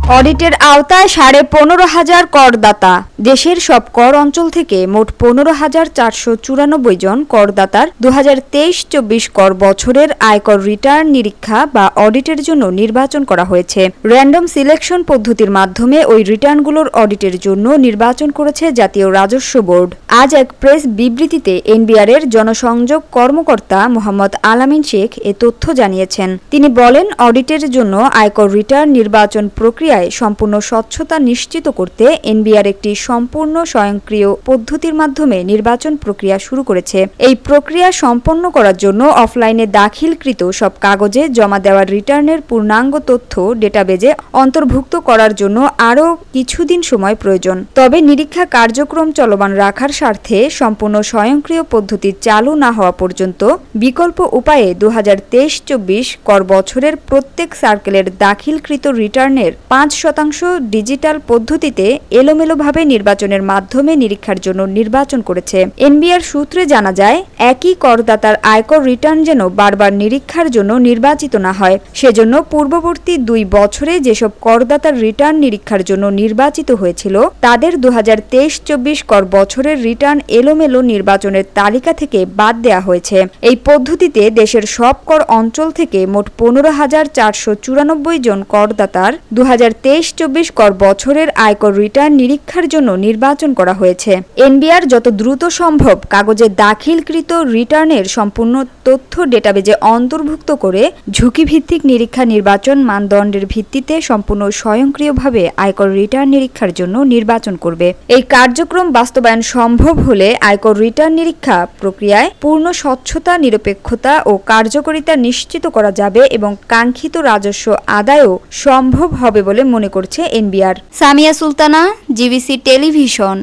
অডিটের আওতায় 15,500 করদাতা। দেশের সব কর অঞ্চল থেকে মোট 15,494 জন করদাতার 2023-24 কর বছরের আয়কর রিটার্ন নিরীক্ষা বা অডিটের জন্য নির্বাচন করা হয়েছে। র্যান্ডম সিলেকশন পদ্ধতির মাধ্যমে ওই রিটার্নগুলোর অডিটের জন্য নির্বাচন করেছে জাতীয় রাজস্ব বোর্ড। আজ এক প্রেস বিবৃতিতে এনবিআরের জনসংযোগ কর্মকর্তা মোহাম্মদ আলামিন শেখ এ তথ্য জানিয়েছেন। তিনি বলেন, অডিটের জন্য আয়কর রিটার্ন নির্বাচন প্রক্রিয়ায় সম্পূর্ণ স্বচ্ছতা নিশ্চিত করতে এনবিআর একটি সম্পূর্ণ স্বয়ংক্রিয় পদ্ধতির মাধ্যমে নির্বাচন প্রক্রিয়া শুরু করেছে। এই প্রক্রিয়া সম্পন্ন করার জন্য অফলাইনে দাখিলকৃত সব কাগজে জমা দেওয়ার রিটার্নের পূর্ণাঙ্গ তথ্য ডেটাবেজে অন্তর্ভুক্ত করার জন্য আরও কিছুদিন সময় প্রয়োজন। তবে নিরীক্ষা কার্যক্রম চলমান রাখার স্বার্থে সম্পূর্ণ স্বয়ংক্রিয় পদ্ধতি চালু না হওয়া পর্যন্ত বিকল্প উপায়ে 2023-24 কর বছরের প্রত্যেক সার্কেলের দাখিলকৃত রিটার্নের 5% ডিজিটাল পদ্ধতিতে এলোমেলোভাবে নির্বাচনের মাধ্যমে নিরীক্ষার জন্য নির্বাচন করেছে। এনবিআর সূত্রে জানা যায়, একই করদাতার আয়কর রিটার্ন যেন বারবার নিরীক্ষার জন্য নির্বাচিত না হয়, সেজন্য পূর্ববর্তী 2 বছরে যেসব করদাতার রিটার্ন নিরীক্ষার জন্য নির্বাচিত হয়েছিল তাদের 2023-24 কর বছরের রিটার্ন এলোমেলো নির্বাচনের তালিকা থেকে বাদ দেওয়া হয়েছে। এই পদ্ধতিতে দেশের সব কর অঞ্চল থেকে মোট 15,494 জন করদাতার 2023-24 কর বছরের আয়কর রিটার্ন নিরীক্ষার জন্য নির্বাচন করা হয়েছে। এনবিআর যত দ্রুত সম্ভব কাগজে দাখিলকৃত রিটার্নের সম্পূর্ণ তথ্য ডেটাবেজে অন্তর্ভুক্ত করে ঝুঁকিভিত্তিক নিরীক্ষা নির্বাচন মানদণ্ডের ভিত্তিতে সম্পূর্ণ স্বয়ংক্রিয়ভাবে আয়কর রিটার্ন নিরীক্ষার জন্য নির্বাচন করবে। এই কার্যক্রম বাস্তবায়ন সম্ভব হলে আয়কর রিটার্ন নিরীক্ষা প্রক্রিয়ায় পূর্ণ স্বচ্ছতা, নিরপেক্ষতা ও কার্যকারিতা নিশ্চিত করা যাবে এবং কাঙ্ক্ষিত রাজস্ব আদায়ও সম্ভব হবে বলে মনে করছে NBR. Samia Sultana, GBC television.